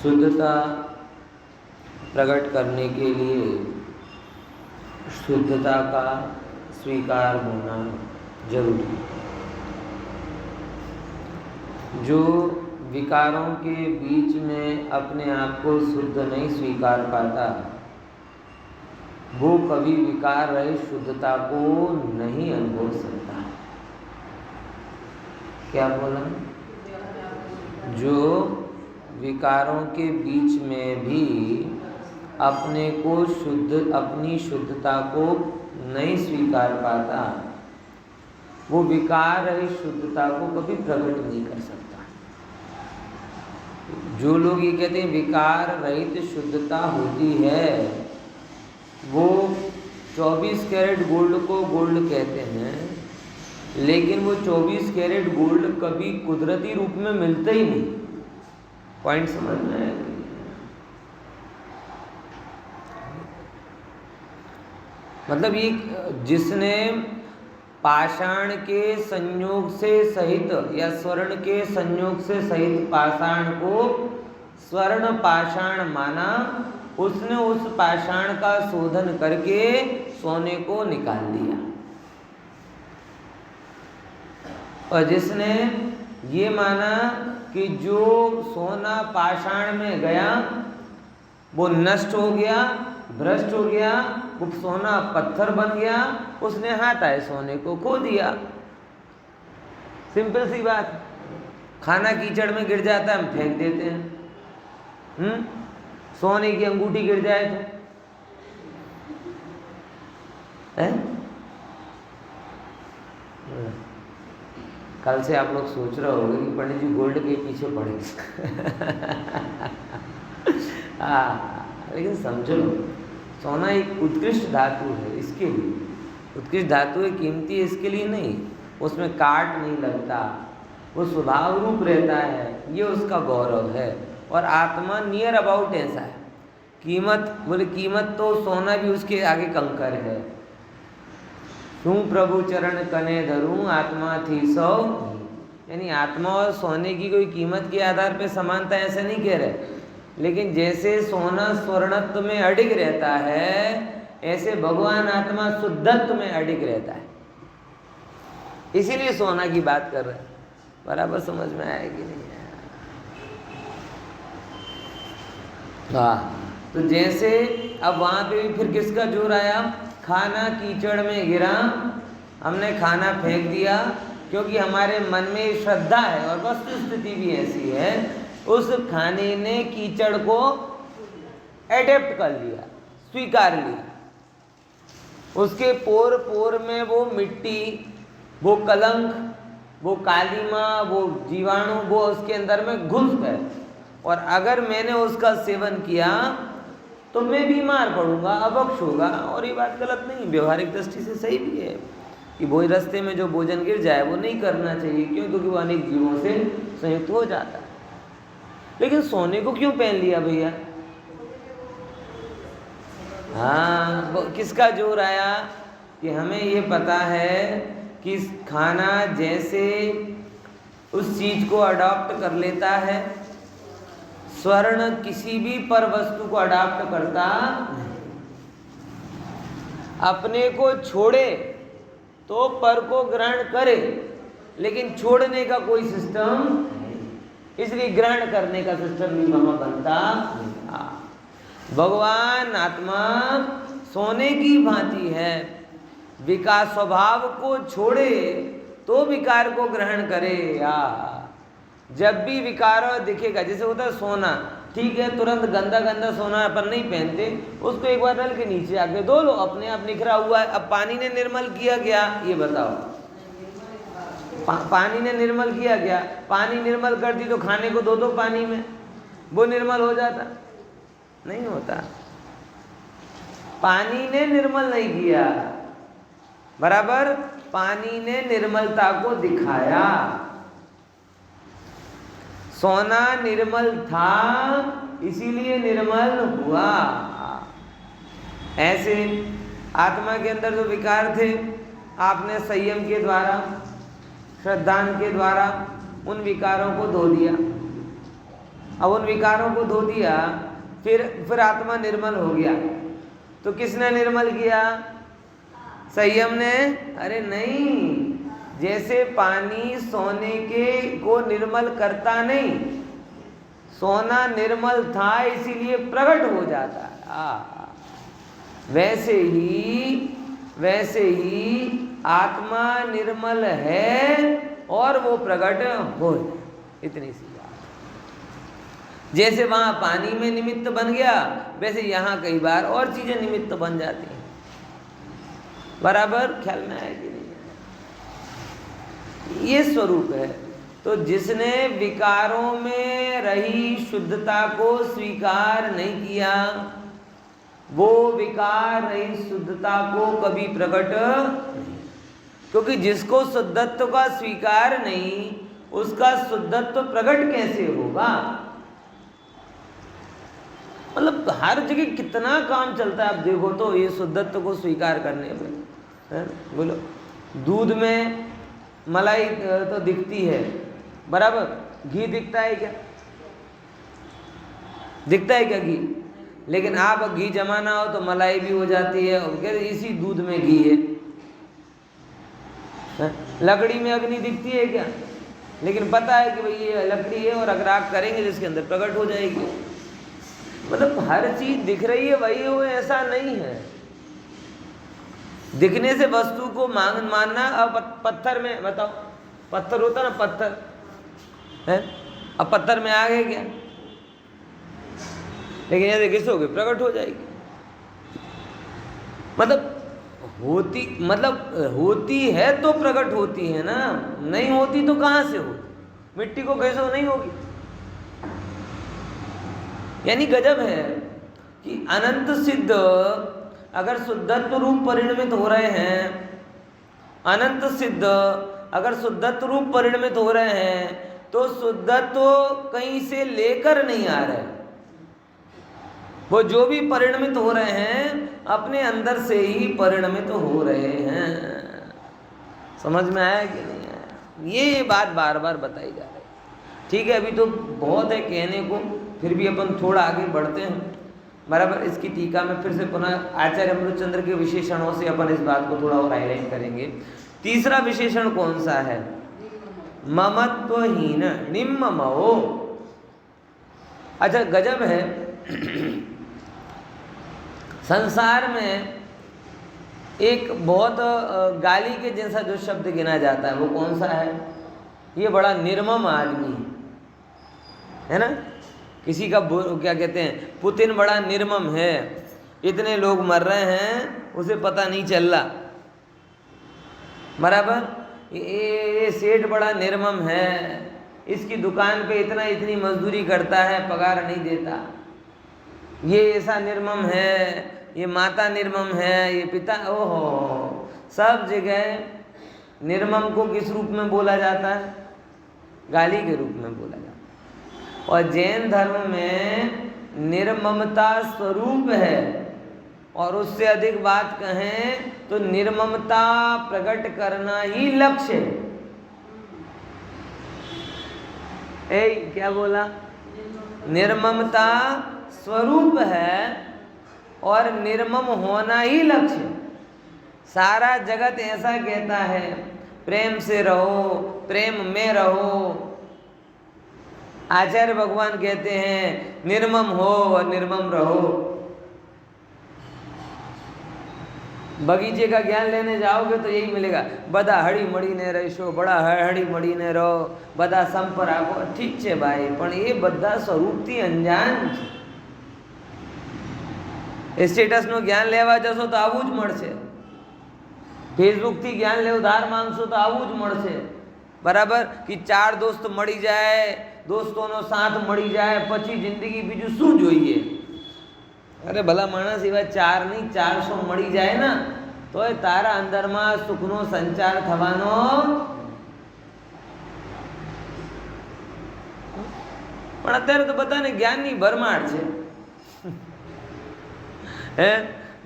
शुद्धता प्रकट करने के लिए शुद्धता का स्वीकार होना जरूरी है। जो विकारों के बीच में अपने आप को शुद्ध नहीं स्वीकार पाता, वो कभी विकार रहित शुद्धता को नहीं अनुभव सकता। क्या बोला? जो विकारों के बीच में भी अपने को शुद्ध, अपनी शुद्धता को नहीं स्वीकार पाता, वो विकार रहित शुद्धता को कभी प्रकट नहीं कर सकता। जो लोग ये कहते हैं विकार रहित शुद्धता होती है, वो 24 कैरेट गोल्ड को गोल्ड कहते हैं, लेकिन वो 24 कैरेट गोल्ड कभी कुदरती रूप में मिलता ही नहीं। पॉइंट समझ में आया? मतलब ये जिसने पाषाण के संयोग से सहित या स्वर्ण के संयोग से सहित पाषाण को स्वर्ण पाषाण माना, उसने उस पाषाण का शोधन करके सोने को निकाल दिया। और जिसने ये माना कि जो सोना पाषाण में गया वो नष्ट हो गया, भ्रष्ट हो गया, वो सोना पत्थर बन गया, उसने हाथ आए सोने को खो दिया। सिंपल सी बात। खाना कीचड़ में गिर जाता है, हम फेंक देते हैं। सोने की अंगूठी गिर जाए तो कल से आप लोग सोच रहे होंगे कि पंडित जी गोल्ड के पीछे पड़े। लेकिन समझो, सोना एक उत्कृष्ट धातु है, इसके लिए उत्कृष्ट धातु है, कीमती है, इसके लिए नहीं। उसमें काट नहीं लगता, वो स्वभाव रूप रहता है, ये उसका गौरव है। और आत्मा नियर अबाउट ऐसा है। कीमत बोले, कीमत तो सोना भी उसके आगे कंकर है। तू प्रभु चरण कने धरूं, आत्मा थी सौ। यानी आत्मा और सोने की कोई कीमत के आधार पे समानता ऐसे नहीं कह रहे, लेकिन जैसे सोना स्वर्णत्व में अडिग रहता है, ऐसे भगवान आत्मा शुद्धत्व में अडिग रहता है। इसीलिए सोना की बात कर रहे हैं। बराबर समझ में आया कि नहीं आया? हाँ, तो जैसे अब वहाँ पे भी फिर किसका जोर आया? खाना कीचड़ में गिरा, हमने खाना फेंक दिया, क्योंकि हमारे मन में श्रद्धा है और वस्तु स्थिति भी ऐसी है, उस खाने ने कीचड़ को एडेप्ट कर लिया, स्वीकार लिया। उसके पोर पोर में वो मिट्टी, वो कलंक, वो कालीमा, वो जीवाणु, वो उसके अंदर में घुस गए। और अगर मैंने उसका सेवन किया तो मैं बीमार पड़ूंगा, अभक्ष होगा। और ये बात गलत नहीं, व्यवहारिक दृष्टि से सही भी है कि वो रास्ते में जो भोजन गिर जाए वो नहीं करना चाहिए। क्यों? क्योंकि वो अनेक जीवों से संयुक्त हो जाता है। लेकिन सोने को क्यों पहन लिया भैया? हाँ, किसका जोर आया कि हमें ये पता है कि खाना जैसे उस चीज को अडॉप्ट कर लेता है, स्वर्ण किसी भी पर वस्तु को अडॉप्ट करता, अपने को छोड़े तो पर को ग्रहण करे, लेकिन छोड़ने का कोई सिस्टम, इसलिए ग्रहण करने का सिस्टम भी वहां बनता। भगवान आत्मा सोने की भांति है, विकार स्वभाव को छोड़े तो विकार को ग्रहण करे। जब भी विकार दिखेगा, जैसे होता है सोना, ठीक है, तुरंत गंदा गंदा सोना अपन नहीं पहनते, उसको एक बार नल के नीचे आके धो लो, अपने आप निखरा हुआ है। अब पानी ने निर्मल किया गया, ये बताओ, पानी ने निर्मल किया गया, पानी निर्मल कर दी तो खाने को धो दो पानी में, वो निर्मल हो जाता? नहीं होता। पानी ने निर्मल नहीं किया, बराबर पानी ने निर्मलता को दिखाया। सोना निर्मल था इसीलिए निर्मल हुआ। ऐसे आत्मा के अंदर जो विकार थे, आपने संयम के द्वारा, श्रद्धान के द्वारा उन विकारों को धो दिया। अब उन विकारों को धो दिया, फिर आत्मा निर्मल हो गया। तो किसने निर्मल किया? संयम ने? अरे नहीं, जैसे पानी सोने को निर्मल करता नहीं, सोना निर्मल था इसीलिए प्रकट हो जाता है। वैसे ही आत्मा निर्मल है और वो प्रकट हो, इतनी सी बात। जैसे वहां पानी में निमित्त बन गया, वैसे यहाँ कई बार और चीजें निमित्त बन जाती हैं। बराबर ख्याल में आया कि नहीं? ये स्वरूप है। तो जिसने विकारों में रही शुद्धता को स्वीकार नहीं किया, वो विकार रही शुद्धता को कभी प्रकट नहीं। क्योंकि जिसको शुद्धत्व का स्वीकार नहीं, उसका शुद्धत्व प्रकट कैसे होगा? मतलब हर जगह कितना काम चलता है, आप देखो तो ये शुद्धत्व को स्वीकार करने में, है? बोलो, दूध में मलाई तो दिखती है, बराबर, घी दिखता है क्या? दिखता है क्या घी? लेकिन आप घी जमाना हो तो मलाई भी हो जाती है, और कहते इसी दूध में घी है। लकड़ी में अग्नि दिखती है क्या? लेकिन पता है कि भाई ये लकड़ी है और अगर आग करेंगे जिसके अंदर प्रकट हो जाएगी। मतलब हर चीज दिख रही है वही हो, ऐसा नहीं है। दिखने से वस्तु को मानना। अब पत्थर में बताओ, पत्थर होता ना, पत्थर है, अब पत्थर में आग है क्या? लेकिन यदि घिसोगे प्रकट हो जाएगी। मतलब होती है तो प्रकट होती है ना, नहीं होती तो कहाँ से होती? मिट्टी को घिसो नहीं होगी। यानी गजब है कि अनंत सिद्ध अगर शुद्धत्व रूप परिणमित हो रहे हैं, अनंत सिद्ध अगर शुद्धत्व रूप परिणमित हो रहे हैं, तो शुद्धत्व कहीं से लेकर नहीं आ रहे। वो जो भी परिणमित हो रहे हैं अपने अंदर से ही परिणमित हो रहे हैं। समझ में आया कि नहीं आया? ये बात बार बार बताई जा रही है। ठीक है, अभी तो बहुत है कहने को, फिर भी अपन थोड़ा आगे बढ़ते हैं। बराबर, इसकी टीका में फिर से पुनः आचार्य अमृतचंद्र के विशेषणों से अपन इस बात को थोड़ा और हाईलाइट करेंगे। तीसरा विशेषण कौन सा है? ममत्वहीन निम्ममो। अच्छा, गजब है। संसार में एक बहुत गाली के जैसा जो शब्द गिना जाता है, वो कौन सा है? ये बड़ा निर्मम आदमी है ना। किसी का क्या कहते हैं, पुतिन बड़ा निर्मम है, इतने लोग मर रहे हैं उसे पता नहीं चल रहा। बराबर, ये सेठ बड़ा निर्मम है, इसकी दुकान पे इतनी मजदूरी करता है, पगार नहीं देता। ये ऐसा निर्मम है, ये माता निर्मम है, ये पिता, ओहो, सब जगह निर्मम को किस रूप में बोला जाता है? गाली के रूप में बोला जाता है। और जैन धर्म में निर्ममता स्वरूप है, और उससे अधिक बात कहें तो निर्ममता प्रकट करना ही लक्ष्य है। क्या बोला? निर्ममता स्वरूप है और निर्मम होना ही लक्ष्य। सारा जगत ऐसा कहता है, प्रेम से रहो, प्रेम में रहो। आचार्य भगवान कहते हैं निर्मम हो और निर्मम रहो। बगीचे का ज्ञान लेने जाओगे तो यही मिलेगा, बदा हड़ी मड़ी ने रहो, बड़ा हड़ी मड़ी ने रहो, बदा संप राखो। ठीक है भाई, पण ये बदा स्वरूपથી અંજાન છે। સ્ટેટસનું જ્ઞાન લેવા જશો તો આવું જ મળશે, ફેસબુકથી જ્ઞાન લેવું ધાર માંગશો તો આવું જ મળશે। બરાબર કે ચાર દોસ્ત મળી જાય, દોસ્તોનો સાથ મળી જાય, પછી જિંદગી બીજું શું જોઈએ? અરે ભલા માણસ, એવા ચાર નહીં 400 મળી જાય ને તોય તારા અંદરમાં સુખનો સંચાર થવાનો। પણ અત્યારે તો બધાને જ્ઞાનની ભરમાર છે હે।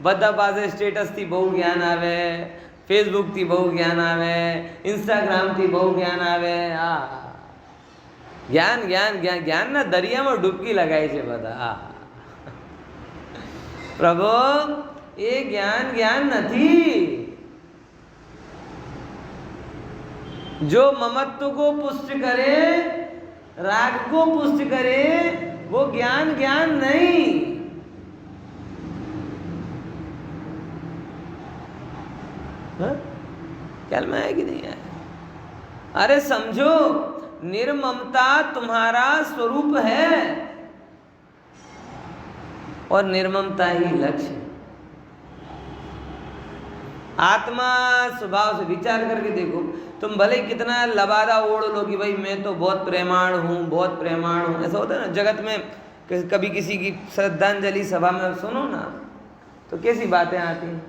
બધા પાસે સ્ટેટસથી બહુ જ્ઞાન આવે, ફેસબુકથી બહુ જ્ઞાન આવે, ઇન્સ્ટાગ્રામથી બહુ જ્ઞાન આવે। જ્ઞાન જ્ઞાન જ્ઞાન જ્ઞાનના દરિયામાં ડૂબકી લગાય છે બધા. પ્રભુ એ જ્ઞાન જ્ઞાન નથી. जो ममत्व को पुष्ट करे, राग को पुष्ट करे, वो ज्ञान ज्ञान नहीं. ख्याल में आया कि नहीं आया? अरे समझो, निर्ममता तुम्हारा स्वरूप है और निर्ममता ही लक्ष्य. आत्मा स्वभाव से विचार करके देखो, तुम भले कितना लबादा ओढ़ लो कि भाई मैं तो बहुत प्रेमाण हूँ, बहुत प्रेमाण हूँ, ऐसा होता है ना जगत में. कभी किसी की श्रद्धांजलि सभा में सुनो ना तो कैसी बातें आती हैं.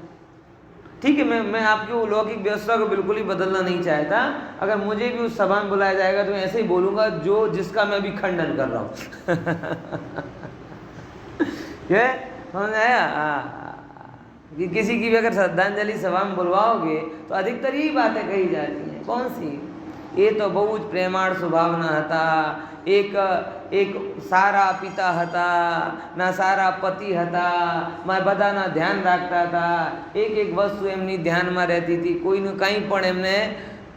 ठीक है, मैं आपकी वो लौकिक व्यवस्था को बिल्कुल ही बदलना नहीं चाहता. अगर मुझे भी उस सभा में बुलाया जाएगा तो मैं ऐसे ही बोलूँगा जिसका मैं अभी खंडन कर रहा हूँ. कि किसी की भी अगर श्रद्धांजलि सभा में बुलवाओगे तो अधिकतर यही बातें कही जाती हैं. कौन सी? ये तो बहुत प्रेमाळ स्वभावना हता, एक सारा पिता हता, ना सारा पति हता, मैं बधाना ध्यान राखता था, एक वस्तु एमनी ध्यान में रहती थी, कोईનું કંઈ પણ એમને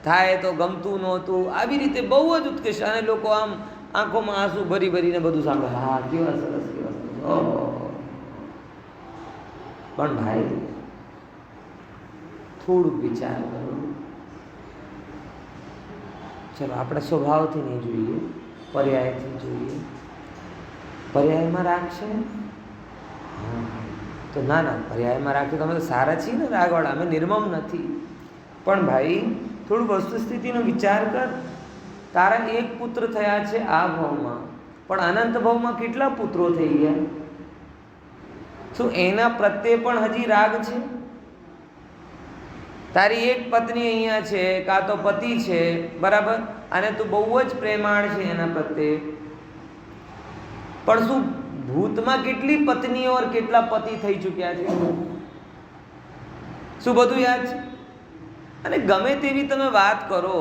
થાય તો ગમતું નહોતું. આવી રીતે બહુ જ ઉત્કૃષ્ટ. અને લોકો આમ આંખોમાં આંસુ ભરી ભરીને બધું સાંભળે. હા, કેવા સરસ, કેવા સરસ. ઓહો. પણ ભાઈ થોડુંક વિચાર કરો. ચલો આપણે સ્વભાવથી નહીં જોઈએ, પર્યાયથી જોઈએ. પર્યાયમાં રાગ છે? હા, તો ના પર્યાયમાં રાગ તો અમે તો સારા છીએ ને રાગવાળા, અમે નિર્મમ નથી. પણ ભાઈ થોડું વસ્તુસ્થિતિનો વિચાર કર. તારા એક પુત્ર થયા છે આ ભાવમાં, પણ અનંત ભાવમાં કેટલા પુત્રો થઈ ગયા? શું એના પ્રત્યે પણ હજી રાગ છે? તારી એક પત્ની અહીંયા છે, કાં તો પતિ છે, બરાબર, અને તું બહુ જ પ્રેમાળ છે એના પ્રત્યે. પણ શું ભૂતમાં કેટલી પત્નીઓ और કેટલા પતિ થઈ ચૂક્યા છે? શું બધું યાદ છે? અને ગમે તેવી તમે વાત કરો,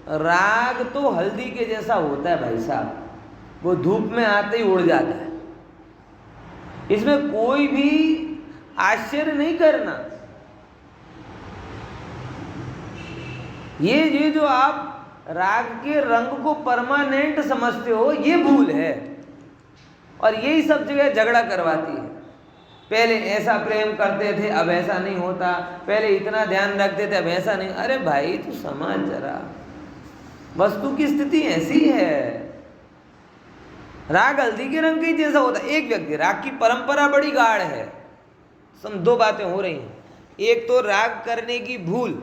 राग तो हल्दी के जैसा होता है भाई साहब, वो धूप में आते ही उड़ जाता है. इसमें कोई भी आश्चर्य नहीं करना. ये जो आप राग के रंग को परमानेंट समझते हो, ये भूल है. और यही सब जगह झगड़ा करवाती है. पहले ऐसा प्रेम करते थे, अब ऐसा नहीं होता. पहले इतना ध्यान रखते थे, अब ऐसा नहीं. अरे भाई तू समझ जरा, वस्तु की स्थिति ऐसी है. राग हल्दी के रंग के जैसा होता है. एक व्यक्ति, राग की परंपरा बड़ी गाढ़ है. सम दो बातें हो रही हैं. एक तो राग करने की भूल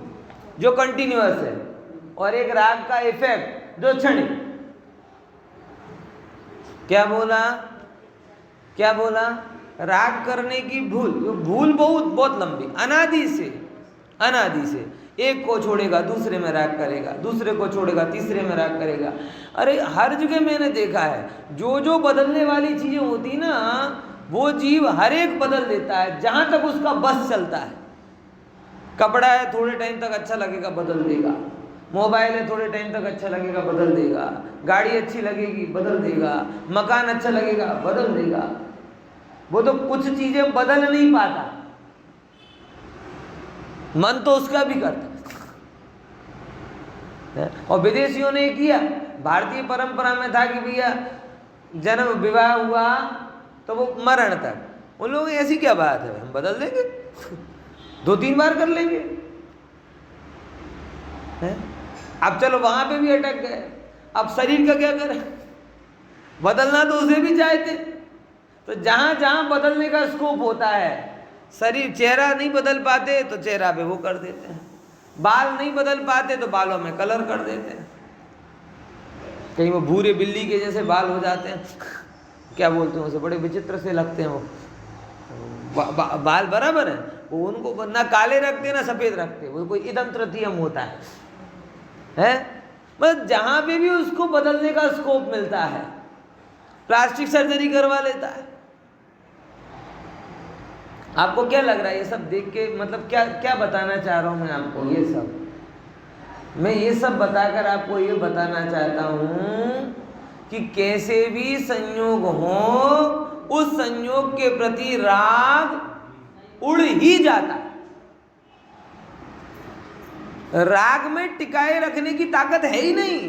जो कंटिन्यूअस है, और एक राग का इफेक्ट जो क्षणिक. क्या बोला? राग करने की भूल, भूल बहुत लंबी, अनादि से एक को छोड़ेगा दूसरे में राग करेगा, दूसरे को छोड़ेगा तीसरे में राग करेगा. अरे हर जगह मैंने देखा है, जो बदलने वाली चीजें होती ना, वो जीव हर एक बदल देता है जहां तक उसका बस चलता है. कपड़ा है, थोड़े टाइम तक अच्छा लगेगा, बदल देगा. मोबाइल है, थोड़े टाइम तक अच्छा लगेगा, बदल देगा. गाड़ी अच्छी लगेगी, बदल देगा. मकान अच्छा लगेगा, बदल देगा. वो तो कुछ चीजें बदल नहीं पाता, मन तो उसका भी करता है. और विदेशियों ने किया. भारतीय परंपरा में था कि भैया जन्म विवाह हुआ तो वो मरण तक. उन लोगों की ऐसी क्या बात है, हम बदल देंगे, 2-3 बार कर लेंगे. अब चलो वहां पे भी अटक गए. अब शरीर का क्या करें? बदलना तो उसे भी चाहते. तो जहां जहां बदलने का स्कोप होता है, शरीर, चेहरा नहीं बदल पाते तो चेहरा पे वो कर देते हैं. बाल नहीं बदल पाते तो बालों में कलर कर देते हैं. कहीं वो भूरे बिल्ली के जैसे बाल हो जाते हैं, क्या बोलते हैं उसे, बड़े विचित्र से लगते हैं वो. बाल बराबर है, वो उनको ना काले रखते ना सफेद रखते, वो कोई इदम तृतीयम होता है. बस जहां पे भी उसको बदलने का स्कोप मिलता है, प्लास्टिक सर्जरी करवा लेता है. आपको क्या लग रहा है ये सब देख के? मतलब क्या बताना चाह रहा हूँ मैं आपको? मैं ये सब बताकर आपको ये बताना चाहता हूँ कि कैसे भी संयोग हो, उस संयोग के प्रति राग उड़ ही जाता है। राग में टिकाए रखने की ताकत है ही नहीं,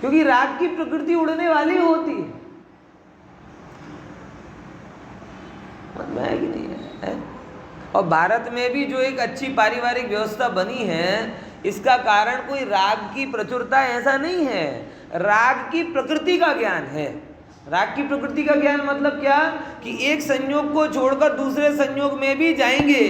क्योंकि राग की प्रकृति उड़ने वाली होती है। कि नहीं है? और भारत में भी जो एक अच्छी पारिवारिक व्यवस्था बनी है, इसका कारण कोई राग की प्रचुरता ऐसा नहीं है, राग की प्रकृति का ज्ञान है। राग की प्रकृति का ज्ञान मतलब क्या, कि एक संयोग को छोड़कर दूसरे संयोग में भी जाएंगे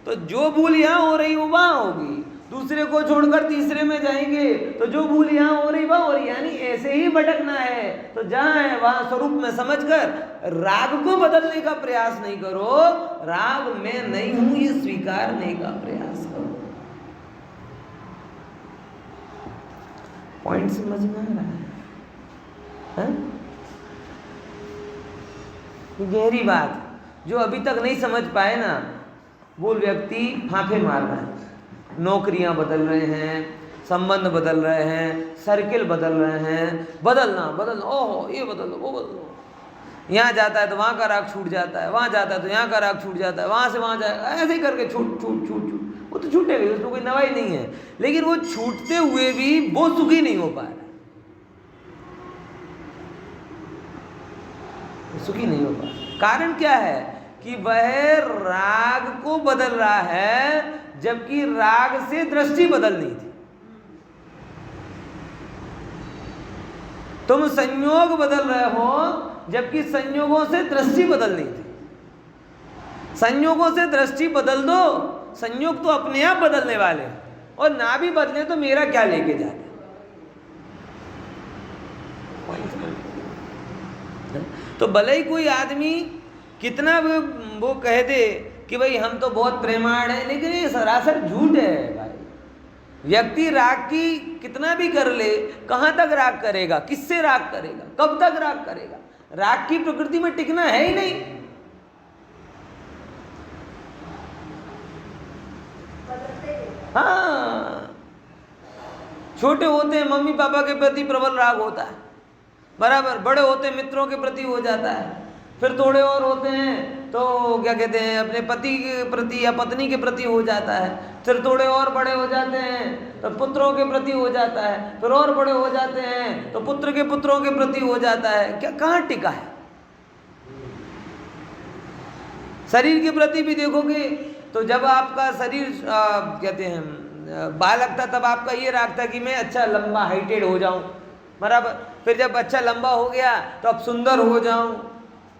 तो जो भूल यहाँ हो रही वो वहाँ होगी, दूसरे को छोड़कर तीसरे में जाएंगे तो जो भूल यहाँ हो रही वहाँ हो रही, यानी ऐसे ही भटकना है। तो जहाँ है वहाँ स्वरूप में समझकर राग को बदलने का प्रयास नहीं करो, राग में नहीं हूं ये स्वीकारने का प्रयास करो। पॉइंट समझ में आ रहा है? गहरी बात जो अभी तक नहीं समझ पाए ना, वो व्यक्ति फांफे मार रहा है। नौकरियां बदल रहे हैं, संबंध बदल रहे हैं, सर्किल बदल रहे हैं, बदलना, ओहो ये बदल लो वो बदल लो, यहाँ जाता है तो वहाँ का राग छूट जाता है, वहाँ जाता है तो यहाँ का राग छूट जाता है, वहाँ से वहाँ जाएगा, ऐसे ही करके छूट छूट छूट छूट, वो तो छूटेगा, उसमें कोई नवाई नहीं है। लेकिन वो छूटते हुए भी वो सुखी नहीं हो पा रहा, सुखी नहीं हो पा रहा। कारण क्या है कि वह राग को बदल रहा है, जबकि राग से दृष्टि बदलनी थी। तुम संयोग बदल रहे हो, जबकि संयोगों से दृष्टि बदलनी थी। संयोगों से दृष्टि बदल दो, संयोग तो अपने आप बदलने वाले हैं, और ना भी बदले तो मेरा क्या लेके जाते। तो भले ही कोई आदमी कितना वो कह दे कि भाई हम तो बहुत प्रेमाण है, लेकिन ये सरासर झूठ है भाई। व्यक्ति राग की कितना भी कर ले, कहाँ तक राग करेगा, किससे राग करेगा, कब तक राग करेगा? राग की प्रकृति में टिकना है ही नहीं। हाँ, छोटे होते हैं मम्मी पापा के प्रति प्रबल राग होता है, बराबर। बड़े होते हैं मित्रों के प्रति हो जाता है, फिर थोड़े और होते हैं तो क्या कहते हैं अपने पति के प्रति या पत्नी के प्रति हो जाता है, फिर थोड़े और बड़े हो जाते हैं तो पुत्रों के प्रति हो जाता है, फिर और बड़े हो जाते हैं तो पुत्र के पुत्रों के प्रति हो जाता है। क्या कहाँ टिका है? शरीर के प्रति भी देखोगे तो जब आपका शरीर कहते हैं बालक था, तब आपका ये राग था कि मैं अच्छा लंबा हाइटेड हो जाऊं, बराबर। फिर जब अच्छा लंबा हो गया तो अब सुंदर हो जाऊं,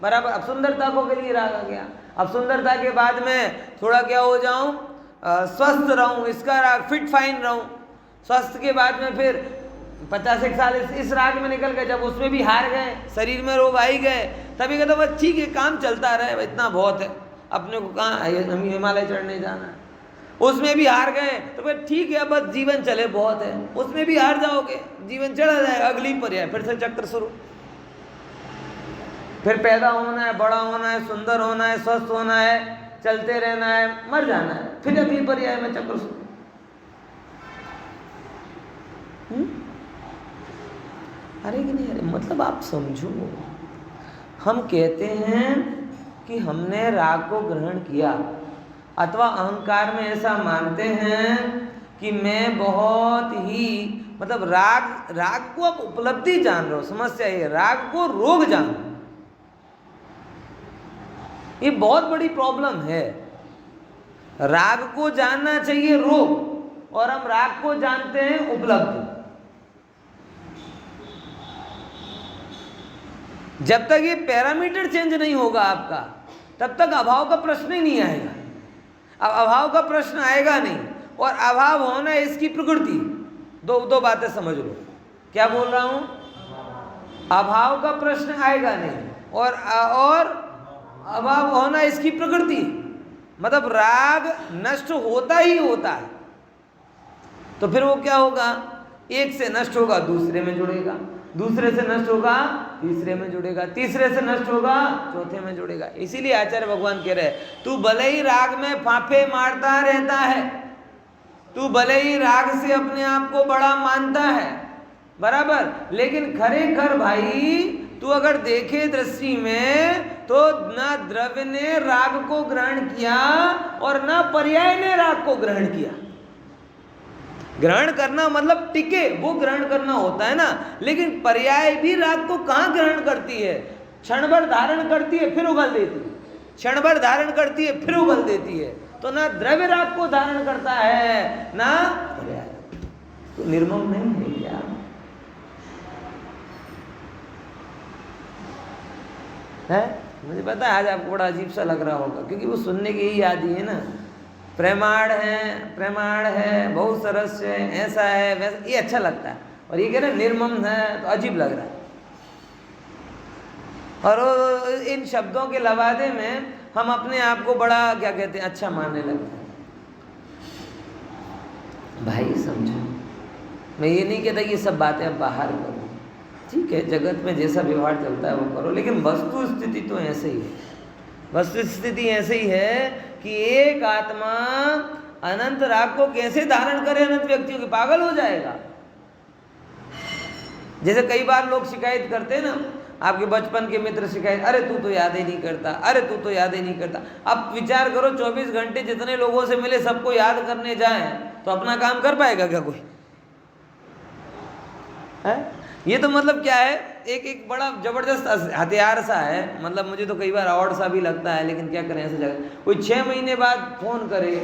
बराबर। अब सुंदरता को के लिए राग आ गया। अब सुंदरता के बाद में थोड़ा क्या हो जाऊं, स्वस्थ रहूं, इसका राग, फिट फाइन रहूं। स्वस्थ के बाद में फिर 50 साल इस राग में निकल गए, जब उसमें भी हार गए, शरीर में रोग आ ही गए, तभी कहते बस ठीक है काम चलता रहे, इतना बहुत है, अपने को कहाँ हम हिमालय चढ़ने जाना है। उसमें भी हार गए तो फिर ठीक है बस जीवन चले, बहुत है। उसमें भी हार जाओगे, जीवन चला जाएगा, अगली पर्याय फिर से चक्कर शुरू। फिर पैदा होना है, बड़ा होना है, सुंदर होना है, स्वस्थ होना है, चलते रहना है, मर जाना है, फिर अगली पर्याय में चक्कर शुरू। अरे कि नहीं? अरे मतलब आप समझो, हम कहते हैं कि हमने राग को ग्रहण किया, अथवा अहंकार में ऐसा मानते हैं कि मैं बहुत ही मतलब राग को आप उपलब्धि जान रहे हो। समस्या ये राग को रोग जान, ये बहुत बड़ी प्रॉब्लम है। राग को जानना चाहिए रोग, और हम राग को जानते हैं उपलब्धि। जब तक ये पैरामीटर चेंज नहीं होगा आपका, तब तक अभाव का प्रश्न ही नहीं आएगा। अब अभाव का प्रश्न आएगा नहीं, और अभाव होना इसकी प्रकृति। दो बातें समझ लो, क्या बोल रहा हूं? अभाव का प्रश्न आएगा नहीं, और अभाव होना इसकी प्रकृति। मतलब राग नष्ट होता ही होता है, तो फिर वो क्या होगा, एक से नष्ट होगा दूसरे में जुड़ेगा, दूसरे से नष्ट होगा तीसरे में जुड़ेगा, तीसरे से नष्ट होगा चौथे में जुड़ेगा। इसीलिए आचार्य भगवान कह रहे हैं, तू भले ही राग में फांफे मारता रहता है, तू भले ही राग से अपने आप को बड़ा मानता है, बराबर, लेकिन खरेखर भाई तू अगर देखे दृष्टि में तो ना द्रव्य ने राग को ग्रहण किया और ना पर्याय ने राग को ग्रहण किया। ग्रहण करना मतलब टिके, वो ग्रहण करना होता है ना, लेकिन पर्याय भी राग को कहाँ ग्रहण करती है? क्षण भर धारण करती है फिर उगल देती है, क्षण भर धारण करती है फिर उगल देती है। तो ना द्रव्य राग को धारण करता है ना पर्याय। तो निर्मम नहीं है क्या? है, मुझे पता है आज आपको बड़ा अजीब सा लग रहा होगा, क्योंकि वो सुनने की ही याद ही है ना, प्रेमाण है, बहुत सरस है, ऐसा है वैसा, ये अच्छा लगता है। और ये कह रहे निर्मम है तो अजीब लग रहा है। और इन शब्दों के लवादे में हम अपने आप को बड़ा क्या कहते हैं, अच्छा मानने लगते हैं। भाई समझो, मैं ये नहीं कहता ये सब बातें अब बाहर करो, ठीक है, जगत में जैसा व्यवहार चलता है वो करो, लेकिन वस्तु स्थिति तो ऐसे ही है। वस्तु स्थिति ऐसे ही है कि एक आत्मा अनंत राग को कैसे धारण करे अनंत व्यक्तियों की, पागल हो जाएगा। जैसे कई बार लोग शिकायत करते हैं ना, आपके बचपन के मित्र शिकायत, अरे तू तो याद ही नहीं करता, अरे तू तो याद ही नहीं करता। अब विचार करो 24 घंटे जितने लोगों से मिले सबको याद करने जाए तो अपना काम कर पाएगा क्या कोई? है? ये तो मतलब क्या है, एक बड़ा जबरदस्त हथियार सा है। मतलब मुझे तो कई बार ऑड सा भी लगता है, लेकिन क्या करें, ऐसे जगह कोई 6 महीने बाद फोन करे,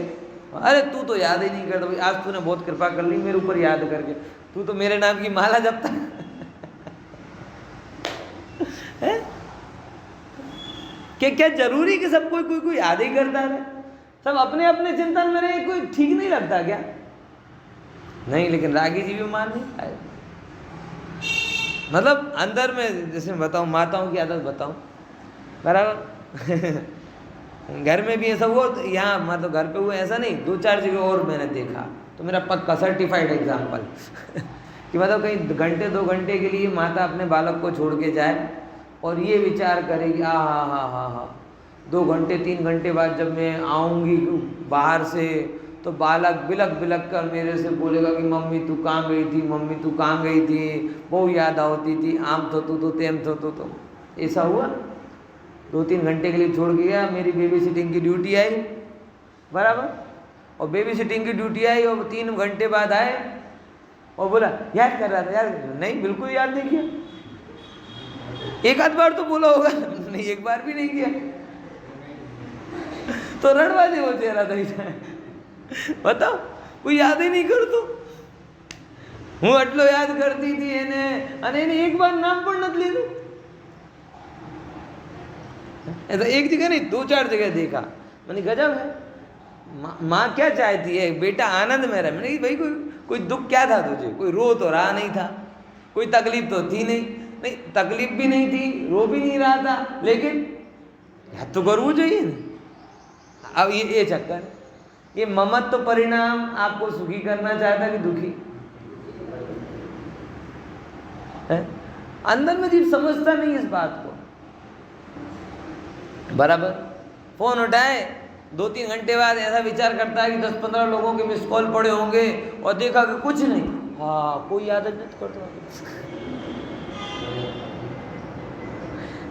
अरे तू तो याद ही नहीं करता भाई, आज तूने बहुत कृपा कर ली मेरे ऊपर याद करके, तू तो मेरे नाम की माला जपता है। क्या जरूरी कि सब कोई याद ही करता है? सब अपने अपने चिंतन में रहे, कोई ठीक नहीं लगता क्या? नहीं, लेकिन रागी जी भी मान नहीं पाए। मतलब अंदर में जैसे बताऊं, माताओं की आदत बताऊं, बराबर घर में भी ऐसा हुआ, तो यहाँ मतलब घर पे हुआ ऐसा नहीं, 2-4 जगह और मैंने देखा, तो मेरा पक्का सर्टिफाइड एग्जाम्पल कि मतलब कहीं घंटे 2 घंटे के लिए माता अपने बालक को छोड़ के जाए और ये विचार करेगी, हाँ 2 घंटे 3 घंटे बाद जब मैं आऊँगी बाहर से तो बालक बिलक बिलक कर मेरे से बोलेगा कि मम्मी तू कहाँ गई थी, मम्मी तू कहाँ गई थी, बहुत याद होती थी, आम तो तू तो तेम तो तो। ऐसा हुआ, 2-3 घंटे के लिए छोड़ के गया, मेरी बेबी सिटिंग की ड्यूटी आई, बराबर, और बेबी सिटिंग की ड्यूटी आई और 3 घंटे बाद आए और बोला याद कर रहा था, याद नहीं, बिल्कुल याद नहीं किया। एक आध बार तो बोला होगा, नहीं एक बार भी नहीं किया, तो रणबाजी हो चेहरा था। बताओ, कोई याद ही नहीं करतो, હું એટલો યાદ કરતી હતી એને, અને એને એક વાર નામ પણ નથી લીધું। ऐसा एक जगह नहीं, 2-4 जगह देखा, मैंने गजब है, माँ क्या चाहती है बेटा आनंद में रहे। मैंने भाई कोई दुख क्या था तुझे, कोई रो तो रहा नहीं था, कोई तकलीफ तो थी नहीं, तकलीफ भी नहीं थी, रो भी नहीं रहा था, लेकिन याद तो करવું જોઈએ ને। अब ये चक्कर, ये ममत्व परिणाम आपको सुखी करना चाहता कि दुखी है? अंदर में जीव समझता नहीं इस बात को, बराबर। फोन उठाए 2-3 घंटे बाद ऐसा विचार करता है कि 10-15 लोगों के मिस कॉल पड़े होंगे और देखा कि कुछ नहीं, हाँ कोई याद नहीं करता।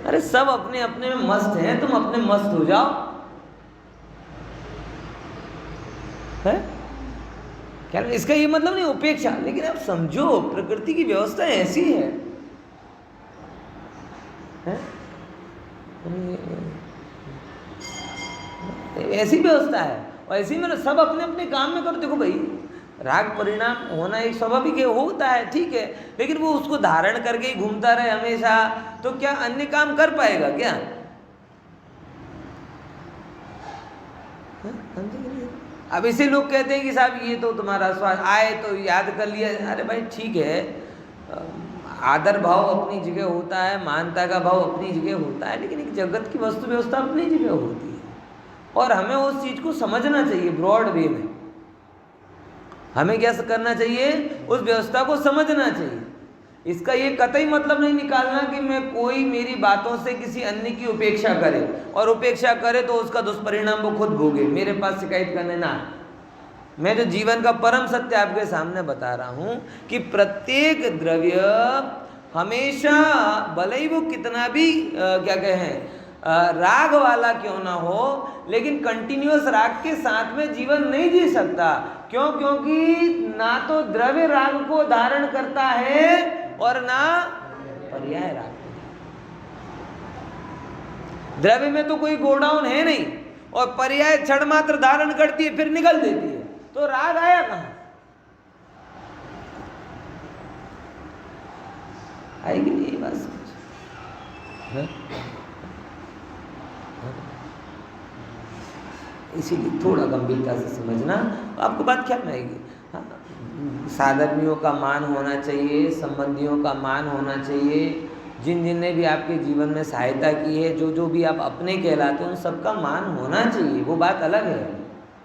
अरे सब अपने अपने में मस्त हैं, तुम अपने मस्त हो जाओ, है क्या? इसका ये मतलब नहीं उपेक्षा, लेकिन आप समझो प्रकृति की व्यवस्था ऐसी है? ऐसी व्यवस्था है, और ऐसी में सब अपने अपने काम में करो। देखो भाई, राग परिणाम होना एक स्वाभाविक है, होता है, ठीक है, लेकिन वो उसको धारण करके ही घूमता रहे हमेशा, तो क्या अन्य काम कर पाएगा क्या? अब इसे लोग कहते हैं कि साहब ये तो तुम्हारा स्वाद आए तो याद कर लिया। अरे भाई ठीक है, आदर भाव अपनी जगह होता है, मानता का भाव अपनी जगह होता है, लेकिन एक जगत की वस्तु व्यवस्था अपनी जगह होती है, और हमें उस चीज़ को समझना चाहिए ब्रॉड वे में। हमें क्या करना चाहिए? उस व्यवस्था को समझना चाहिए। इसका ये कतई मतलब नहीं निकालना कि मैं कोई मेरी बातों से किसी अन्य की उपेक्षा करे, और उपेक्षा करे तो उसका दुष्परिणाम वो खुद भोगे, मेरे पास शिकायत करने ना। मैं जो जीवन का परम सत्य आपके सामने बता रहा हूं कि प्रत्येक द्रव्य हमेशा, भले ही वो कितना भी क्या कहें राग वाला क्यों ना हो, लेकिन कंटिन्यूअस राग के साथ में जीवन नहीं जी सकता। क्यों? क्योंकि ना तो द्रव्य राग को धारण करता है और ना पर्याय राग। द्रव्य में तो कोई गोडाउन है नहीं, और पर्याय क्षण मात्र धारण करती है फिर निकल देती है, तो राग आया कहां? आएगी नहीं बात समझ? इसीलिए थोड़ा गंभीरता से समझना, आपको बात क्या आएगी। हाँ, साधर्मियों का मान होना चाहिए, संबंधियों का मान होना चाहिए, जिन जिन ने भी आपके जीवन में सहायता की है, जो जो भी आप अपने कहलाते हैं, उन सबका मान होना चाहिए। वो बात अलग है,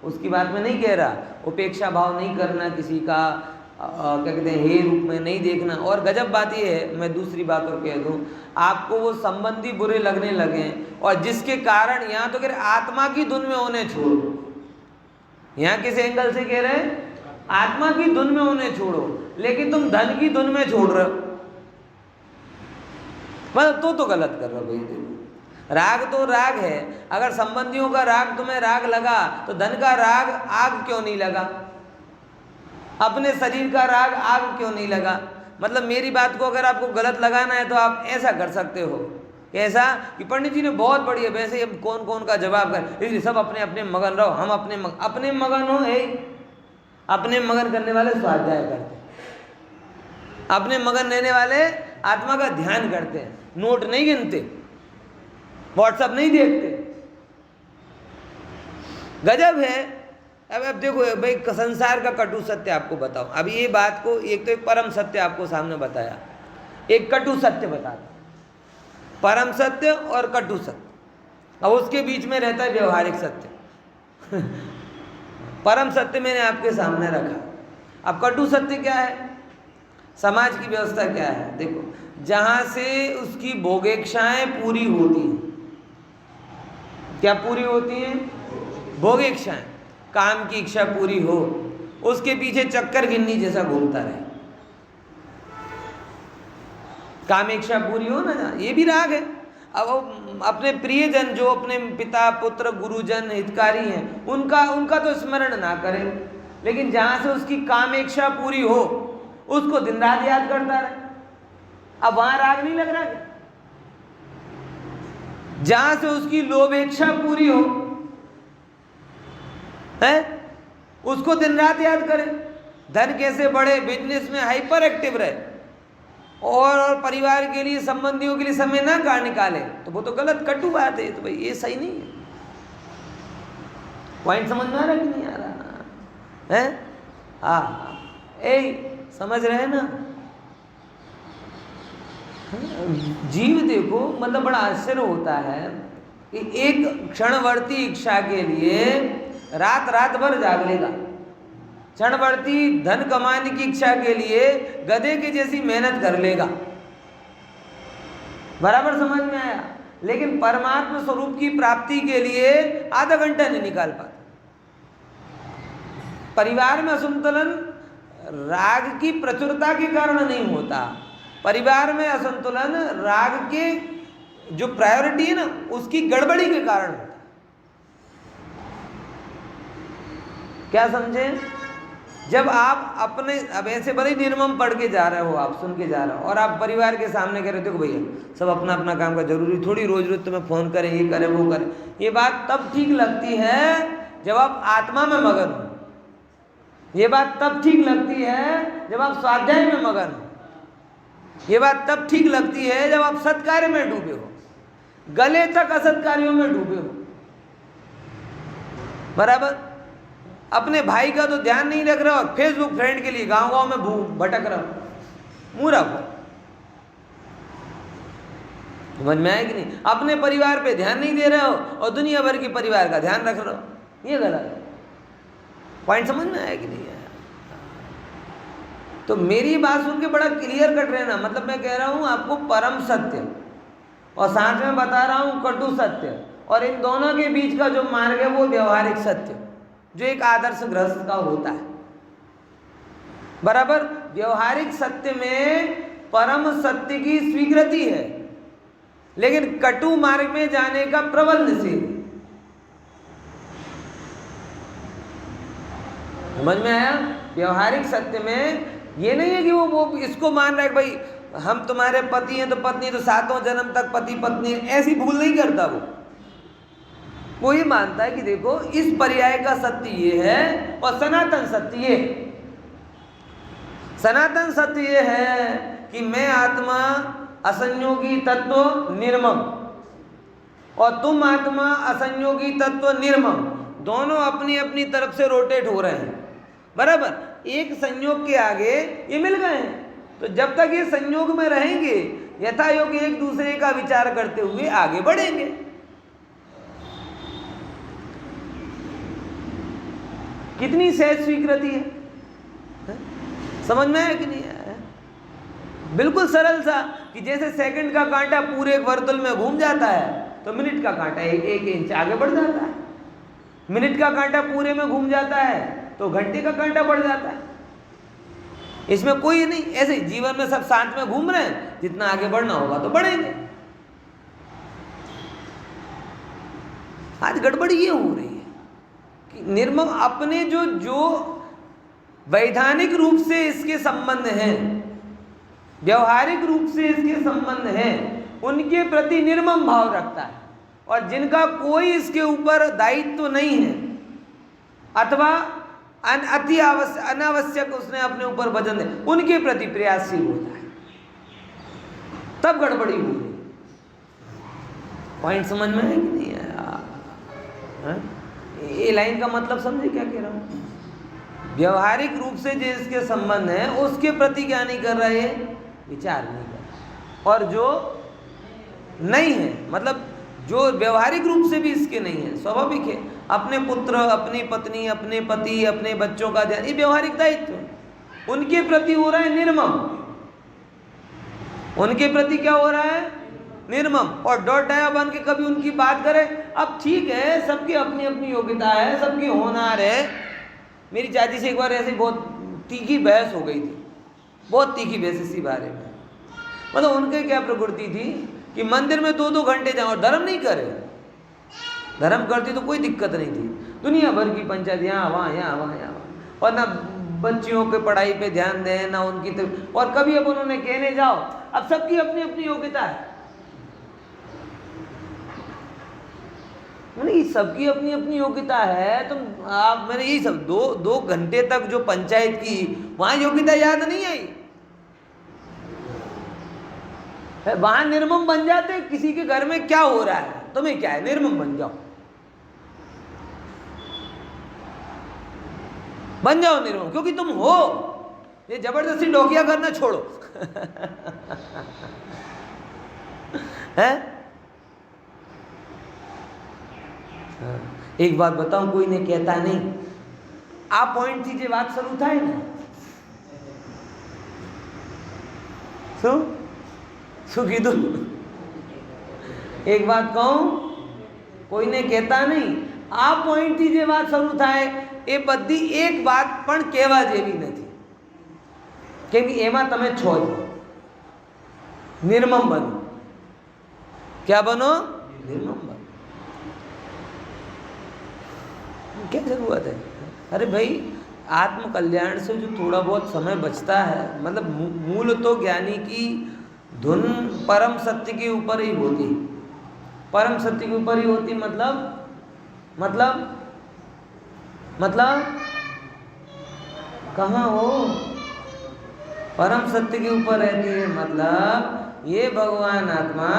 उसकी बात में नहीं कह रहा। उपेक्षा भाव नहीं करना, किसी का क्या कहते हैं हे रूप में नहीं देखना। और गजब बात ये है, मैं दूसरी बात और कह दूं, आपको वो संबंधी बुरे लगने लगे और जिसके कारण यहाँ तो कह रहे आत्मा की धुन में होने छोड़ो। यहाँ किस एंगल से कह रहे हैं? आत्मा की धुन में होने छोड़ो, लेकिन तुम धन की धुन में छोड़ रहे हो, मतलब तो गलत कर रहे हो भाई। देखो, राग तो राग है। अगर संबंधियों का राग तुम्हें राग लगा तो धन का राग आग क्यों नहीं लगा? अपने शरीर का राग आग क्यों नहीं लगा? मतलब मेरी बात को अगर आपको गलत लगाना है तो आप ऐसा कर सकते हो, कैसा कि पंडित जी ने बहुत बढ़िया, वैसे अब कौन कौन का जवाब कर, इसलिए सब अपने अपने मगन रहो, हम अपने मगन हो। अपने मगन करने वाले स्वाध्याय करते, अपने मगन लेने वाले आत्मा का ध्यान करते हैं, नोट नहीं गिनते, व्हाट्सएप नहीं देखते। गजब है। अब देखो भाई, संसार का कटु सत्य आपको बताओ। अब ये बात को, एक तो एक परम सत्य आपको सामने बताया, एक कटु सत्य बता दो। परम सत्य और कटु सत्य, अब उसके बीच में रहता है व्यवहारिक सत्य। परम सत्य मैंने आपके सामने रखा। अब कटु सत्य क्या है? समाज की व्यवस्था क्या है? देखो, जहां से उसकी भोगेक्षाएं पूरी होती हैं, क्या पूरी होती हैं? भोगेक्षाएं। काम की इच्छा पूरी हो, उसके पीछे चक्कर गिन्नी जैसा घूमता रहे। काम इच्छा पूरी हो ना, ये भी राग है। अब अपने प्रियजन, जो अपने पिता पुत्र गुरुजन हितकारी हैं, उनका तो स्मरण ना करे, लेकिन जहां से उसकी काम इच्छा पूरी हो उसको दिन रात याद करता रहे। अब वहां राग नहीं लग रहा है? जहां से उसकी लोभेच्छा पूरी हो है, उसको दिन रात याद करे। धन कैसे बढ़े, बिजनेस में हाइपर एक्टिव रहे, और परिवार के लिए, संबंधियों के लिए समय ना का निकाले, तो वो तो गलत कटु बात है। तो भाई ये सही नहीं है। पॉइंट समझ में आ रहा कि नहीं आ रहा है? समझ रहे हैं ना? जीव देखो, मतलब बड़ा आश्चर्य होता है कि एक क्षणवर्ती इच्छा के लिए रात भर जाग लेगा। क्षणवर्ती धन कमाने की इच्छा के लिए गधे की जैसी मेहनत कर लेगा। बराबर समझ में आया? लेकिन परमात्मा स्वरूप की प्राप्ति के लिए आधा घंटा नहीं निकाल पाता। परिवार में असंतुलन राग की प्रचुरता के कारण नहीं होता। परिवार में असंतुलन राग के जो प्रायोरिटी है ना, उसकी गड़बड़ी के कारण होता है। क्या समझे? जब आप अपने, अब ऐसे बड़े निर्मम पढ़ के जा रहे हो, आप सुन के जा रहे हो, और आप परिवार के सामने कह रहे हो भैया सब अपना अपना काम का, जरूरी थोड़ी रोज रोज तुम्हें फोन करें, ये करें वो करें। ये बात तब ठीक लगती है जब आप आत्मा में मगन हो। ये बात तब ठीक लगती है जब आप स्वाध्याय में मगन हो। ये बात तब ठीक लगती है जब आप सत्कार्य में डूबे हो, गले तक असत्कार्यों में डूबे हो। बराबर? अपने भाई का तो ध्यान नहीं रख रहा और फेसबुक फ्रेंड के लिए गांव-गांव में भटक रहा, मूर्ख हो। समझ में आया कि नहीं? अपने परिवार पे ध्यान नहीं दे रहे हो और दुनिया भर की परिवार का ध्यान रख रहे हो, ये गलत है। पॉइंट समझ में आया कि नहीं आया? तो मेरी बात सुन के बड़ा क्लियर कट रहना। मतलब मैं कह रहा हूं आपको परम सत्य, और साथ में बता रहा हूं कटु सत्य, और इन दोनों के बीच का जो मार्ग है वो व्यवहारिक सत्य। जो एक आदर्श गृहस्थ का होता है। बराबर। व्यवहारिक सत्य में परम सत्य की स्वीकृति है, लेकिन कटु मार्ग में जाने का प्रबल निषेध। समझ में आया? व्यवहारिक सत्य में ये नहीं है कि वो इसको मान रहा है कि भाई हम तुम्हारे पति हैं तो पत्नी तो सातों जन्म तक पति पत्नी है, ऐसी भूल नहीं करता वो ये मानता है कि देखो इस पर्याय का सत्य ये है और सनातन सत्य ये। सनातन सत्य ये है कि मैं आत्मा असंयोगी तत्व निर्मम और तुम आत्मा असंयोगी तत्व निर्मम, दोनों अपनी अपनी तरफ से रोटेट हो रहे हैं। बराबर। एक संयोग के आगे ये मिल गए हैं, तो जब तक ये संयोग में रहेंगे यथा योग्य एक दूसरे का विचार करते हुए आगे बढ़ेंगे। कितनी सहज स्वीकृति है? समझ में आया कि नहीं आया? बिल्कुल सरल सा कि जैसे सेकंड का कांटा पूरे एक वर्तुल में घूम जाता है तो मिनट का कांटा एक इंच आगे बढ़ जाता है। मिनट का कांटा पूरे में घूम जाता है तो घंटे का कांटा बढ़ जाता है। इसमें कोई नहीं, ऐसे जीवन में सब साथ में घूम रहे हैं, जितना आगे बढ़ना होगा तो बढ़ेंगे। आज गड़बड़ी ये हो रही है कि निर्मम अपने जो वैधानिक रूप से इसके संबंध हैं, व्यवहारिक रूप से इसके संबंध हैं, उनके प्रति निर्मम भाव रखता है, और जिनका कोई इसके ऊपर दायित्व नहीं है अथवा अति अनावश्यक उसने अपने ऊपर वजन दे, उनके प्रति प्रयासशील होता है, तब गड़बड़ी हो रही। पॉइंट समझ में है कि नहीं आया? ये लाइन का मतलब समझे क्या कह रहा हूं? व्यवहारिक रूप से जो इसके संबंध है उसके प्रति क्या नहीं कर रहा है? विचार नहीं कर रहा। और जो नहीं है, मतलब जो व्यवहारिक रूप से भी इसके नहीं है, स्वाभाविक है, अपने पुत्र, अपनी पत्नी, अपने पति, अपने बच्चों का ध्यान, ये व्यवहारिक दायित्व है, उनके प्रति हो रहा है निर्मम। उनके प्रति क्या हो रहा है? निर्मम। और डॉट डाया बन के कभी उनकी बात करे, अब ठीक है सबकी अपनी अपनी योग्यता है, सबकी होनहार है। मेरी चाची से एक बार ऐसे बहुत तीखी बहस हो गई थी, बहुत तीखी बहस इसी बारे में। मतलब उनके क्या प्रवृत्ति थी कि मंदिर में 2-2 घंटे जाओ और धर्म नहीं करे। धर्म करती तो कोई दिक्कत नहीं थी, दुनिया भर की पंचायत यहाँ वहाँ यहाँ वहाँ यहाँ, और ना बच्चियों के पढ़ाई पे ध्यान दें ना उनकी तरफ। और कभी अब उन्होंने कहने जाओ, अब सबकी अपनी अपनी योग्यता है, मैंने सबकी अपनी अपनी योग्यता है, तो आप मैंने यही सब 2 घंटे तक जो पंचायत की वहां योग्यता याद नहीं आई, वहां निर्मम बन जाते। किसी के घर में क्या हो रहा है, तुम्हें क्या है, निर्मम बन जाओ, बन जाओ निर्मम, क्योंकि तुम हो। ये जबरदस्ती डोकिया करना छोड़ो। है? एक बात बताऊं, कोई ने कहता नहीं, आप पॉइंट थी जे बात शुरू था ने શું કીધું? એક વાત કહું, કોઈને કહેતા નહીં, આ પોઈન્ટથી જે વાત શરૂ થાય એ બધી એક વાત પણ કહેવા જેવી નથી, કેમ કે એમાં તમે છો જ निर्मम बनो। क्या बनो? निर्मम बनो। क्या जरूरत है? अरे भाई आत्म कल्याण से जो थोड़ा बहुत समय बचता है, मतलब मूल तो ज्ञानी की धुन परम सत्य के ऊपर ही होती, परम सत्य के ऊपर ही होती। मतलब कहाँ हो? परम सत्य के ऊपर रहती है। मतलब ये भगवान आत्मा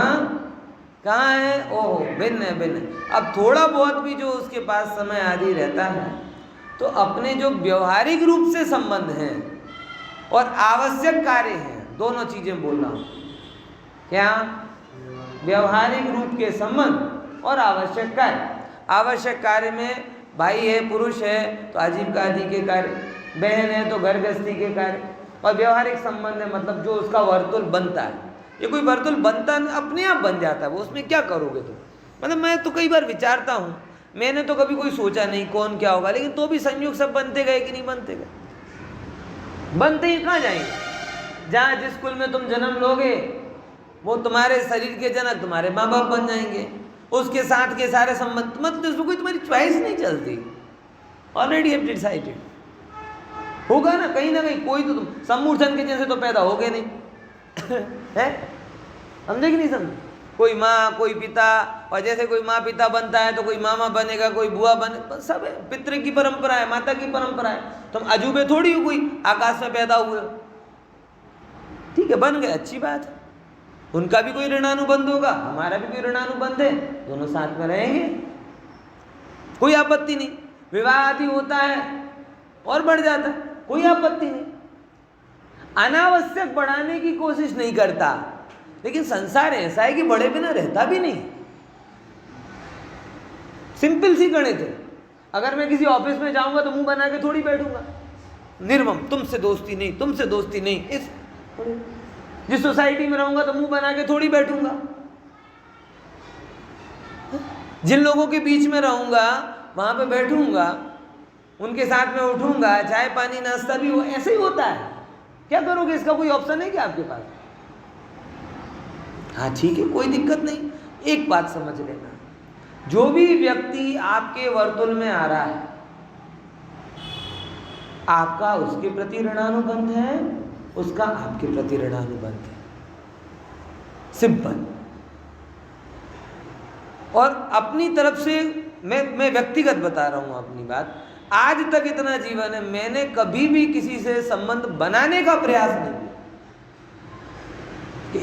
कहाँ है? ओहो भिन्न है, भिन्न। अब थोड़ा बहुत भी जो उसके पास समय आदि रहता है, तो अपने जो व्यवहारिक रूप से संबंध हैं और आवश्यक कार्य हैं, दोनों चीजें बोल रहा हूँ। क्या? व्यवहारिक रूप के संबंध और आवश्यक कार्य। आवश्यक कार्य में भाई है, पुरुष है तो आजीविका आदि के कार्य, बहन है तो घर गृहस्थी के कार्य, और व्यवहारिक संबंध है मतलब जो उसका वर्तुल बनता है। ये कोई वर्तुल बनता अपने आप बन जाता है, वो उसमें क्या करोगे तुम? मतलब मैं तो कई बार विचारता हूँ मैंने तो कभी कोई सोचा नहीं कौन क्या होगा, लेकिन तो भी संयोग सब बनते गए कि नहीं बनते गए? बनते ही कहाँ जाएंगे? जहाँ जिस कुल में तुम जन्म लोगे वो तुम्हारे शरीर के जनक तुम्हारे माँ बाप बन जाएंगे, उसके साथ के सारे संबंध, मतलब उसमें कोई तुम्हारी चॉइस नहीं चलती, ऑलरेडी हैव डिसाइडेड होगा ना कहीं, कोई तो तुम सम्मूर्छन के जैसे तो पैदा हो गए नहीं है, समझे कि नहीं समझे? कोई माँ कोई पिता, और जैसे कोई माँ पिता बनता है तो कोई मामा बनेगा, कोई बुआ बने, सब है, पितृ की परंपरा है, माता की परंपरा है। तुम अजूबे थोड़ी हो कोई आकाश में पैदा हुए, ठीक है बन गए, अच्छी बात है। उनका भी कोई ऋणानुबंध होगा, हमारा भी कोई ऋणानुबंध है, दोनों साथ में रहेंगे, कोई आपत्ति नहीं। विवाह आदि होता है और बढ़ जाता है, कोई आपत्ति नहीं। अनावश्यक बढ़ाने की कोशिश नहीं करता, लेकिन संसार ऐसा है कि बड़े बिना रहता भी नहीं। सिंपल सी गणित है, अगर मैं किसी ऑफिस में जाऊंगा तो मुंह बना के थोड़ी बैठूंगा, निर्मम, तुमसे दोस्ती नहीं, तुमसे दोस्ती नहीं। जिस सोसाइटी में रहूंगा तो मुंह बना के थोड़ी बैठूंगा। जिन लोगों के बीच में रहूंगा वहां पे बैठूंगा, उनके साथ में उठूंगा, चाय पानी नाश्ता भी ऐसे ही होता है। क्या करोगे? इसका कोई ऑप्शन है क्या आपके पास? हाँ ठीक है, कोई दिक्कत नहीं। एक बात समझ लेना, जो भी व्यक्ति आपके वर्तुल में आ रहा है, आपका उसके प्रति ऋणानुबंध है, उसका आपके प्रति ऋणानुबंध है, सिंपल। और अपनी तरफ से मैं व्यक्तिगत बता रहा हूं अपनी बात, आज तक इतना जीवन है, मैंने कभी भी किसी से संबंध बनाने का प्रयास नहीं किया कि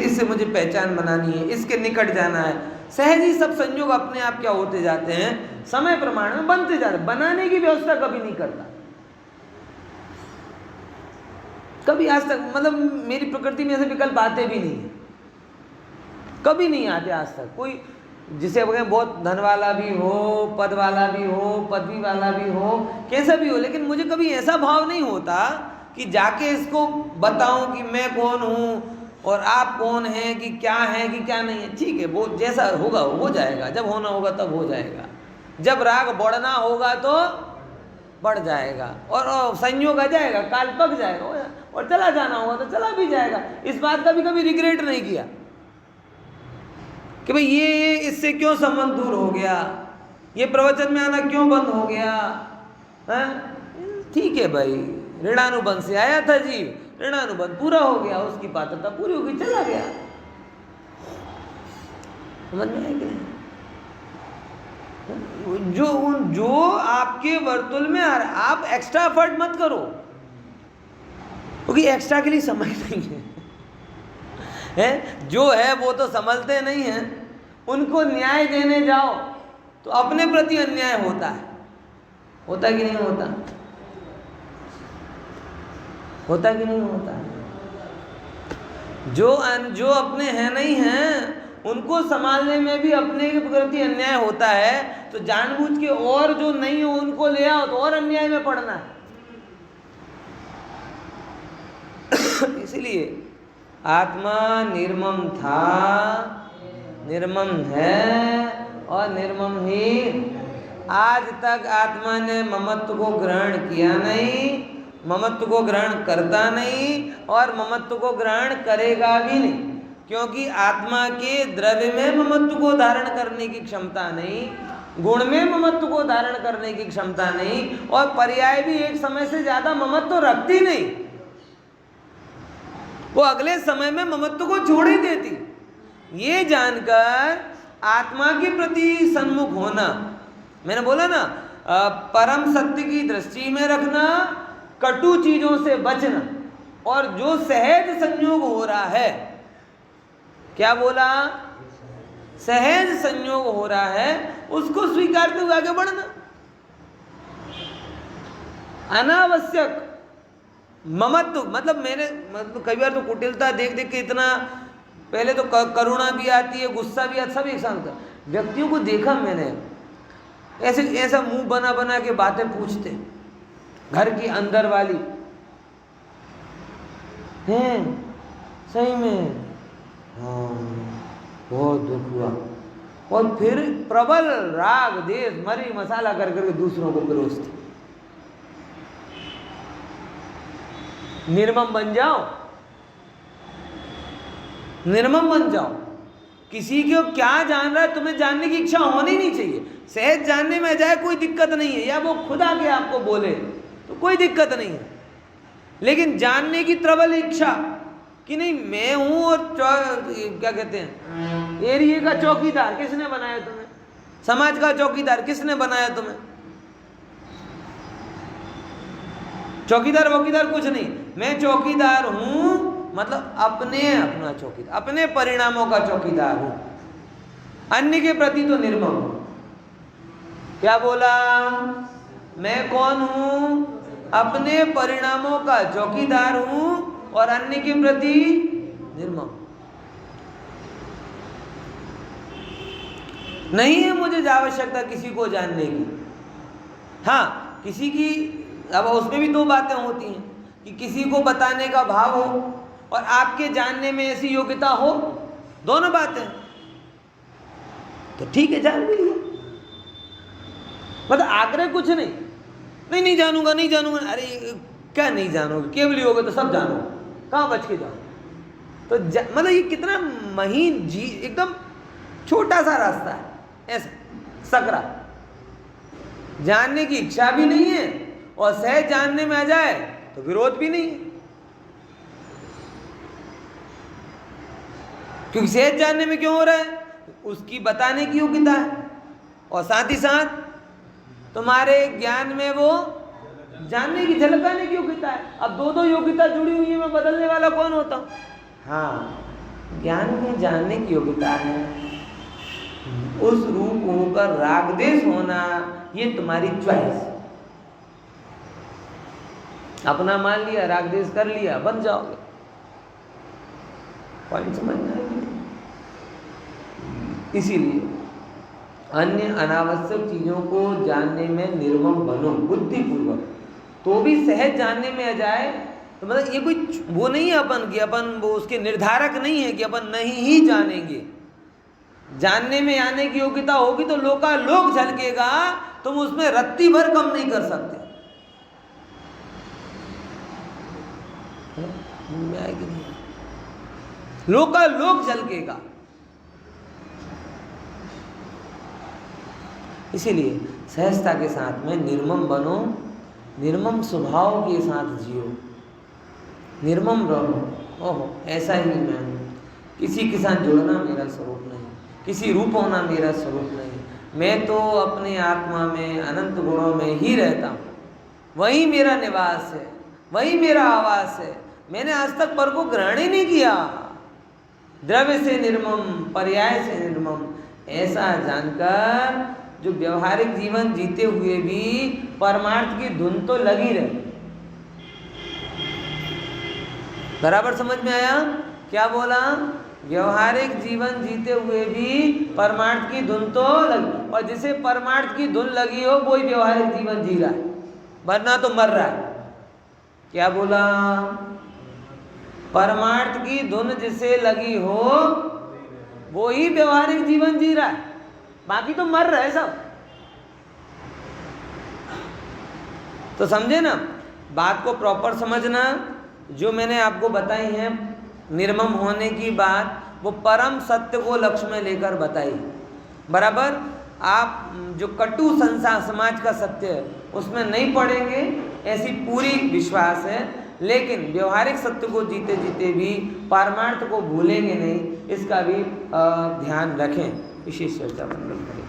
इससे मुझे पहचान बनानी है, इसके निकट जाना है। सहज ही सब संयोग अपने आप क्या होते जाते हैं, समय प्रमाण में बनते जाते हैं। बनाने की व्यवस्था कभी नहीं करता, कभी आज तक, मतलब मेरी प्रकृति में ऐसे विकल्प आते भी नहीं है, कभी नहीं आते आज तक। कोई जिसे बहुत धन वाला भी हो, पद वाला भी हो, पदवी वाला भी हो, कैसा भी हो, लेकिन मुझे कभी ऐसा भाव नहीं होता कि जाके इसको बताऊं कि मैं कौन हूं और आप कौन हैं, कि क्या है कि क्या नहीं है। ठीक है, वो जैसा होगा हो जाएगा, जब होना होगा तब हो जाएगा, जब राग बढ़ना होगा तो बढ़ जाएगा, और संयोग आ जाएगा, काल पक जाएगा, और चला जाना होगा तो चला भी जाएगा। इस बात का भी कभी रिग्रेट नहीं किया कि भाई ये इससे क्यों संबंध दूर हो गया, ये प्रवचन में आना क्यों बंद हो गया है? ठीक है भाई, ऋणानुबंध से आया था जीव, ऋणानुबंध पूरा हो गया, उसकी पात्रता पूरी हो गई, चला गया। समझ में आया कि नहीं? जो आपके वर्तुल में आ रहा, आप एक्स्ट्रा एफर्ट मत करो, क्योंकि एक्स्ट्रा के लिए समय नहीं है। जो है वो तो समझते नहीं हैं, उनको न्याय देने जाओ तो अपने प्रति अन्याय होता है। होता कि नहीं होता? होता कि नहीं होता? जो अपने हैं नहीं हैं, उनको संभालने में भी अपने के प्रति अन्याय होता है, तो जानबूझ के और जो नहीं हो उनको ले आओ तो और अन्याय में पड़ना है। इसलिए आत्मा निर्मम था, निर्मम है और निर्मम ही। आज तक आत्मा ने ममत्व को ग्रहण किया नहीं, ममत्व को ग्रहण करता नहीं, और ममत्व को ग्रहण करेगा भी नहीं, क्योंकि आत्मा के द्रव्य में ममत्व को धारण करने की क्षमता नहीं, गुण में ममत्व को धारण करने की क्षमता नहीं, और पर्याय भी एक समय से ज्यादा ममत्व रखती नहीं। वो अगले समय में ममत्व को छोड़ ही देती। ये जानकर आत्मा के प्रति सन्मुख होना, मैंने बोला ना, परम सत्य की दृष्टि में रखना, कटु चीजों से बचना, और जो सहज संयोग हो रहा है, क्या बोला? सहज संयोग हो रहा है, उसको स्वीकारते हुए आगे बढ़ना। अनावश्यक ममत्व, मतलब कई बार तो कुटिलता देख देख के इतना, पहले तो करुणा भी आती है, गुस्सा भी आता, सब एक साथ होता है। व्यक्तियों को देखा मैंने, ऐसा मुंह बना बना के बातें पूछते, घर की अंदर वाली हैं, सही में हाँ बहुत दुख हुआ, और फिर प्रबल राग देश मरी मसाला कर करके दूसरों को परोसते। निर्मम बन जाओ, निर्मम बन जाओ। किसी को क्या जान रहा है तुम्हें जानने की इच्छा होनी नहीं चाहिए। सहज जानने में जाए कोई दिक्कत नहीं है, या वो खुदा के आपको बोले तो कोई दिक्कत नहीं है, लेकिन जानने की प्रबल इच्छा कि नहीं मैं हूं और क्या कहते हैं एरिया का चौकीदार किसने बनाया तुम्हें, समाज का चौकीदार किसने बनाया तुम्हें। चौकीदार वकीदार कुछ नहीं, मैं चौकीदार हूं, मतलब अपना चौकीदार, अपने परिणामों का चौकीदार हूं, अन्य के प्रति तो निर्मम हूं। क्या बोला, मैं कौन हूं, अपने परिणामों का चौकीदार हूं और अन्य के प्रति निर्मम। नहीं है मुझे आवश्यकता किसी को जानने की। हाँ, किसी की, अब उसमें भी दो बातें होती हैं कि किसी को बताने का भाव हो और आपके जानने में ऐसी योग्यता हो, दोनों बातें तो ठीक है, जान भी लिया, मतलब आग्रह कुछ नहीं, नहीं जानूंगा, नहीं जानूंगा। अरे क्या नहीं जानोगे, केवल होगे तो सब जानो, कहाँ बच के जाओ। तो मतलब ये कितना महीन जी, एकदम छोटा सा रास्ता है, ऐसा सकरा, जानने की इच्छा भी नहीं है और सहज जानने में आ जाए तो विरोध भी नहीं है, क्योंकि सहज जानने में क्यों हो रहा है, उसकी बताने की योग्यता है और साथ ही साथ तुम्हारे ज्ञान में वो जानने की, झलकाने की योग्यता है। अब दो दो योग्यता जुड़ी हुई है, मैं बदलने वाला कौन होता हूं। हाँ, ज्ञान में जानने की योग्यता है, उस रूप होकर रागदेश होना, ये तुम्हारी चॉइस। अपना मान लिया, रागदेश कर लिया, बन जाओगे। पॉइंट समझ में आएगी। इसीलिए अन्य अनावश्यक चीजों को जानने में निर्मम बनो बुद्धिपूर्वक, तो भी सहज जानने में आ जाए तो मतलब ये कोई वो नहीं है अपन कि अपन वो उसके निर्धारक नहीं है कि अपन नहीं ही जानेंगे। जानने में आने की योग्यता होगी तो लोकालोक झलकेगा, तुम उसमें रत्ती भर कम नहीं कर सकते। लोकालोक झलकेगा। इसीलिए सहजता के साथ में निर्मम बनो, निर्मम स्वभाव के साथ जियो, निर्मम रहो। ओहो, ऐसा ही मैं हूँ, किसी के साथ जुड़ना मेरा स्वरूप नहीं, किसी रूप होना मेरा स्वरूप नहीं, मैं तो अपने आत्मा में अनंत गुणों में ही रहता हूँ, वही मेरा निवास है, वही मेरा आवास है। मैंने आज तक पर को ग्रहण ही नहीं किया। द्रव्य से निर्मम, पर्याय से निर्मम, ऐसा जानकर जो व्यवहारिक जीवन जीते हुए भी परमार्थ की धुन तो लगी रहे। बराबर समझ में आया क्या बोला? व्यवहारिक जीवन जीते हुए भी परमार्थ की धुन तो लगी, और जिसे परमार्थ की धुन लगी हो वही व्यवहारिक जीवन जी रहा है, वरना तो मर रहा है। क्या बोला? परमार्थ की धुन जिसे लगी हो वो ही व्यवहारिक जीवन जी रहा है, बाकी तो मर रहे सब। तो समझे ना, बात को प्रॉपर समझना। जो मैंने आपको बताई है निर्मम होने की बात, वो परम सत्य को लक्ष्य में लेकर बताई। बराबर, आप जो कटु संसार समाज का सत्य है उसमें नहीं पड़ेंगे ऐसी पूरी विश्वास है, लेकिन व्यवहारिक सत्य को जीते जीते भी पारमार्थ को भूलेंगे नहीं, इसका भी ध्यान रखें। विशेष चर्चा मंडल करें।